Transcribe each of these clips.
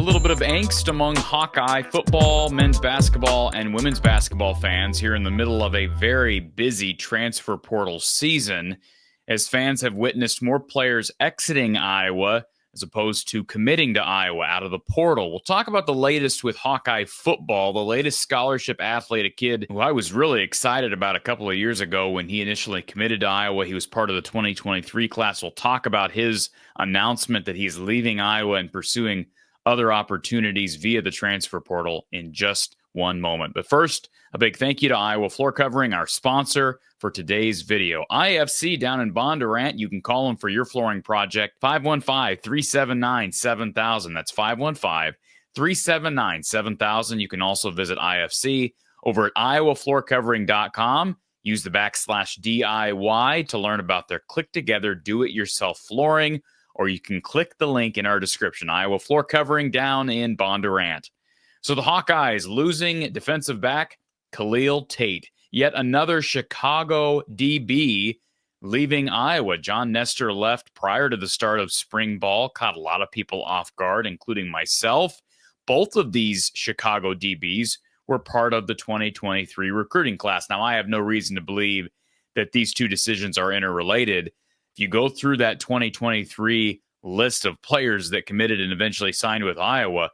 little bit of angst among Hawkeye football, men's basketball, and women's basketball fans here in the middle of a very busy transfer portal season, as fans have witnessed more players exiting Iowa as opposed to committing to Iowa out of the portal. We'll talk about the latest with Hawkeye football, the latest scholarship athlete, a kid who I was really excited about a couple of years ago when he initially committed to Iowa. He was part of the 2023 class. We'll talk about his announcement that he's leaving Iowa and pursuing other opportunities via the transfer portal in just one moment. But first, a big thank you to Iowa Floor Covering, our sponsor for today's video. IFC down in Bondurant. You can call them for your flooring project, 515-379-7000. That's 515-379-7000. You can also visit IFC over at iowafloorcovering.com. Use the /DIY to learn about their click-together, do-it-yourself flooring, or you can click the link in our description. Iowa Floor Covering down in Bondurant. So the Hawkeyes losing defensive back Kahlil Tate. Yet another Chicago DB leaving Iowa. John Nestor left prior to the start of spring ball. Caught a lot of people off guard, including myself. Both of these Chicago DBs were part of the 2023 recruiting class. Now, I have no reason to believe that these two decisions are interrelated. If you go through that 2023 list of players that committed and eventually signed with Iowa,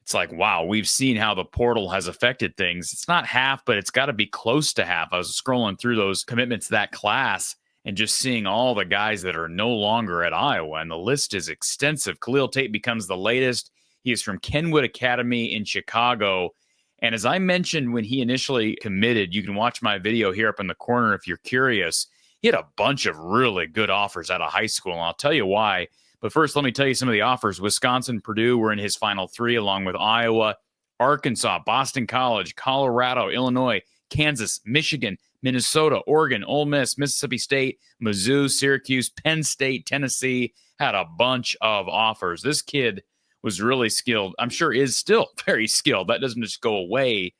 it's like, wow, we've seen how the portal has affected things. It's not half, but it's got to be close to half. I was scrolling through those commitments to that class and just seeing all the guys that are no longer at Iowa, and the list is extensive. Kahlil Tate becomes the latest. He is from Kenwood Academy in Chicago. And as I mentioned when he initially committed, you can watch my video here up in the corner if you're curious. He had a bunch of really good offers out of high school, and I'll tell you why. But first, let me tell you some of the offers. Wisconsin, Purdue were in his final three, along with Iowa, Arkansas, Boston College, Colorado, Illinois, Kansas, Michigan, Minnesota, Oregon, Ole Miss, Mississippi State, Mizzou, Syracuse, Penn State, Tennessee. Had a bunch of offers. This kid was really skilled. I'm sure is still very skilled. That doesn't just go away.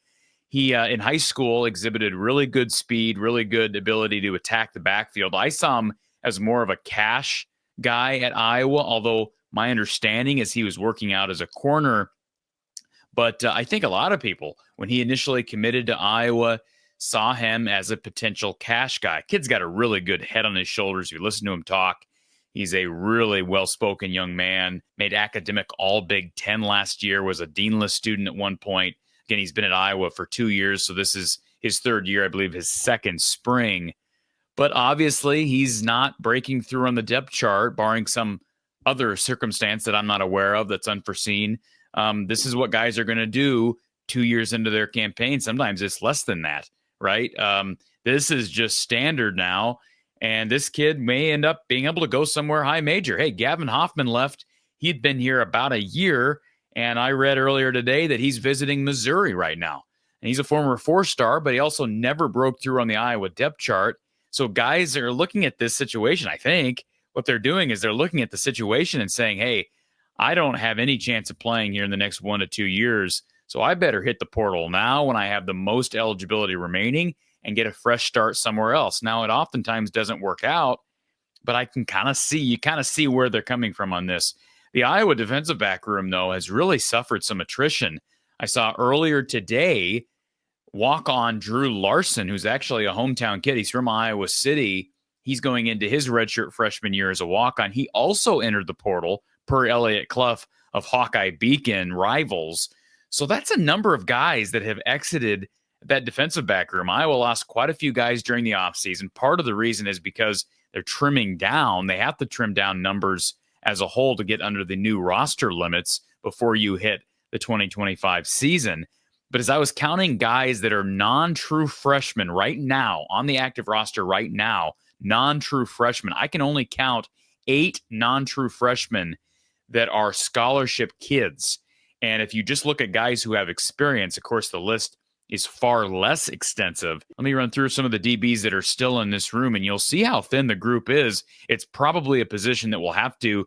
He, in high school, exhibited really good speed, really good ability to attack the backfield. I saw him as more of a cash guy at Iowa, although my understanding is he was working out as a corner. But I think a lot of people, when he initially committed to Iowa, saw him as a potential cash guy. Kid's got a really good head on his shoulders. You listen to him talk. He's a really well-spoken young man, made academic all Big Ten last year, was a deanless student at one point. Again, he's been at Iowa for 2 years, so this is his third year, I believe his second spring. But obviously, he's not breaking through on the depth chart, barring some other circumstance that I'm not aware of that's unforeseen. This is what guys are going to do 2 years into their campaign. Sometimes it's less than that, right? This is just standard now, and this kid may end up being able to go somewhere high major. Hey, Gavin Hoffman left. He'd been here about a year, and I read earlier today that he's visiting Missouri right now. And he's a former four-star, but he also never broke through on the Iowa depth chart. So guys are looking at this situation. I think what they're doing is they're looking at the situation and saying, hey, I don't have any chance of playing here in the next 1 to 2 years, so I better hit the portal now when I have the most eligibility remaining and get a fresh start somewhere else. Now, it oftentimes doesn't work out, but I can kind of see where they're coming from on this. The Iowa defensive back room, though, has really suffered some attrition. I saw earlier today walk-on Drew Larson, who's actually a hometown kid. He's from Iowa City. He's going into his redshirt freshman year as a walk-on. He also entered the portal per Elliott Clough of Hawkeye Beacon rivals. So that's a number of guys that have exited that defensive back room. Iowa lost quite a few guys during the offseason. Part of the reason is because they're trimming down. They have to trim down numbers as a whole to get under the new roster limits before you hit the 2025 season. But as I was counting guys that are non-true freshmen right now, on the active roster right now, non-true freshmen, I can only count 8 non-true freshmen that are scholarship kids. And if you just look at guys who have experience, of course, the list is far less extensive. Let me run through some of the DBs that are still in this room, and you'll see how thin the group is. It's probably a position that we'll have to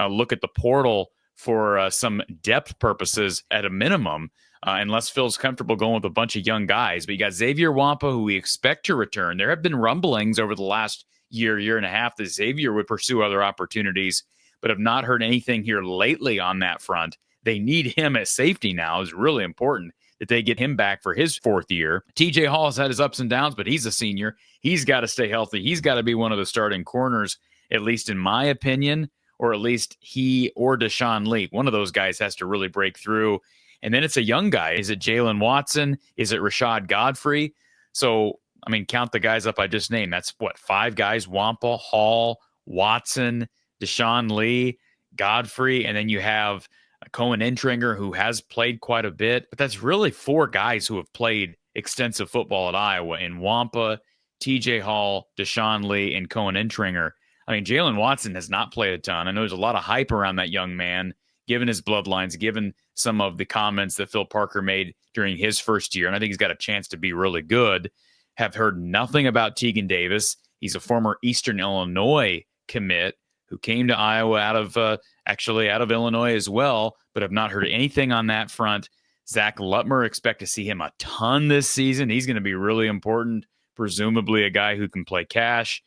look at the portal for some depth purposes at a minimum, unless Phil's comfortable going with a bunch of young guys. But you got Xavier Wampa, who we expect to return. There have been rumblings over the last year and a half that Xavier would pursue other opportunities, but have not heard anything here lately on that front. They need him at safety now. It's really important that they get him back for his 4th year. TJ Hall has had his ups and downs, but he's a senior. He's got to stay healthy. He's got to be one of the starting corners, at least in my opinion, or at least he or Deshaun Lee. One of those guys has to really break through. And then it's a young guy. Is it Jalen Watson? Is it Rashad Godfrey? So, I mean, count the guys up I just named. That's 5 guys: Wampa, Hall, Watson, Deshaun Lee, Godfrey, and then you have Cohen Entringer, who has played quite a bit. But that's really 4 guys who have played extensive football at Iowa in Wampa, TJ Hall, Deshaun Lee, and Cohen Entringer. I mean, Jalen Watson has not played a ton. I know there's a lot of hype around that young man, given his bloodlines, given some of the comments that Phil Parker made during his first year. And I think he's got a chance to be really good. Have heard nothing about Tegan Davis. He's a former Eastern Illinois commit who came to Iowa out of Illinois as well, but have not heard anything on that front. Zach Lutmer, expect to see him a ton this season. He's going to be really important, presumably a guy who can play cash.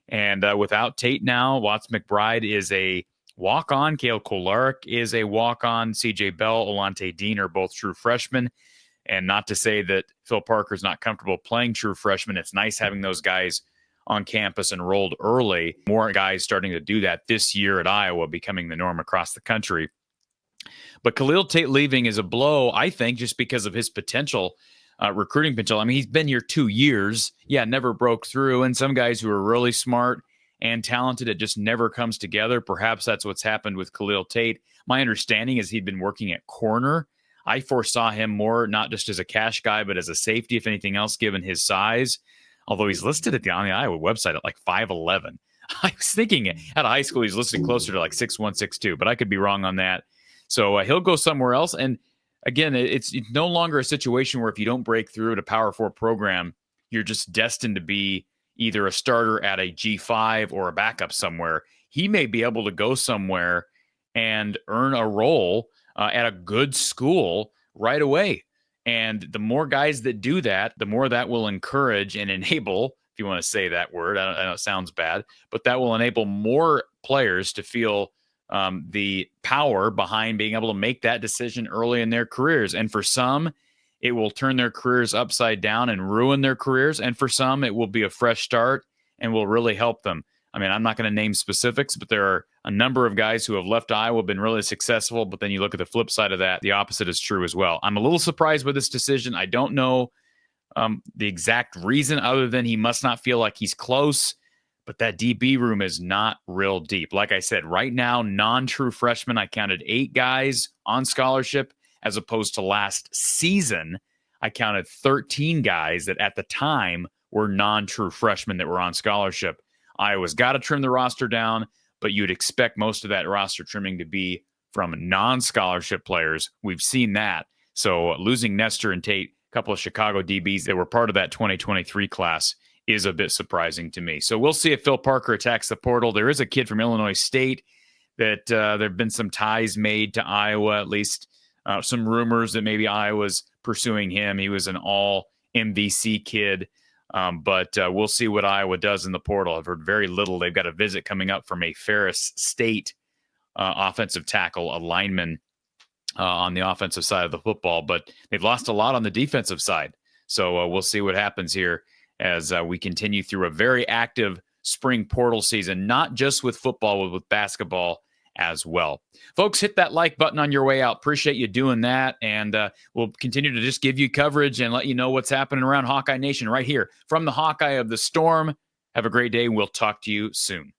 And without Tate now, Watts McBride is a walk-on. Kale Kolarek is a walk-on. CJ Bell, Olante Dean are both true freshmen. And not to say that Phil Parker's not comfortable playing true freshmen. It's nice having those guys on campus enrolled early. More guys starting to do that this year at Iowa, becoming the norm across the country. But Kahlil Tate leaving is a blow, I think, just because of his potential, recruiting potential. I mean, he's been here 2 years. Yeah, never broke through. And some guys who are really smart and talented, it just never comes together. Perhaps that's what's happened with Kahlil Tate. My understanding is he'd been working at corner. I foresaw him more, not just as a cash guy, but as a safety, if anything else, given his size. Although he's listed on the Iowa website at like 5'11". I was thinking out of high school, he's listed closer to like 6'1", 6'2", but I could be wrong on that. So he'll go somewhere else. And again, it's no longer a situation where if you don't break through at a Power 4 program, you're just destined to be either a starter at a G5 or a backup somewhere. He may be able to go somewhere and earn a role at a good school right away. And the more guys that do that, the more that will encourage and enable, if you want to say that word, I know it sounds bad, but that will enable more players to feel the power behind being able to make that decision early in their careers. And for some, it will turn their careers upside down and ruin their careers. And for some, it will be a fresh start and will really help them. I mean, I'm not going to name specifics, but there are a number of guys who have left Iowa, been really successful. But then you look at the flip side of that, the opposite is true as well. I'm a little surprised with this decision. I don't know the exact reason other than he must not feel like he's close. But that DB room is not real deep. Like I said, right now, non-true freshmen, I counted 8 guys on scholarship, as opposed to last season, I counted 13 guys that at the time were non-true freshmen that were on scholarship. Iowa's got to trim the roster down, but you'd expect most of that roster trimming to be from non-scholarship players. We've seen that. So losing Nestor and Tate, a couple of Chicago DBs that were part of that 2023 class, is a bit surprising to me. So we'll see if Phil Parker attacks the portal. There is a kid from Illinois State that there have been some ties made to Iowa, at least some rumors that maybe Iowa's pursuing him. He was an all MVC kid, but we'll see what Iowa does in the portal. I've heard very little. They've got a visit coming up from a Ferris State offensive tackle, a lineman on the offensive side of the football, but they've lost a lot on the defensive side. So we'll see what happens here as we continue through a very active spring portal season, not just with football, but with basketball as well. Folks, hit that like button on your way out. Appreciate you doing that. And we'll continue to just give you coverage and let you know what's happening around Hawkeye Nation right here from the Hawkeye of the Storm. Have a great day. We'll talk to you soon.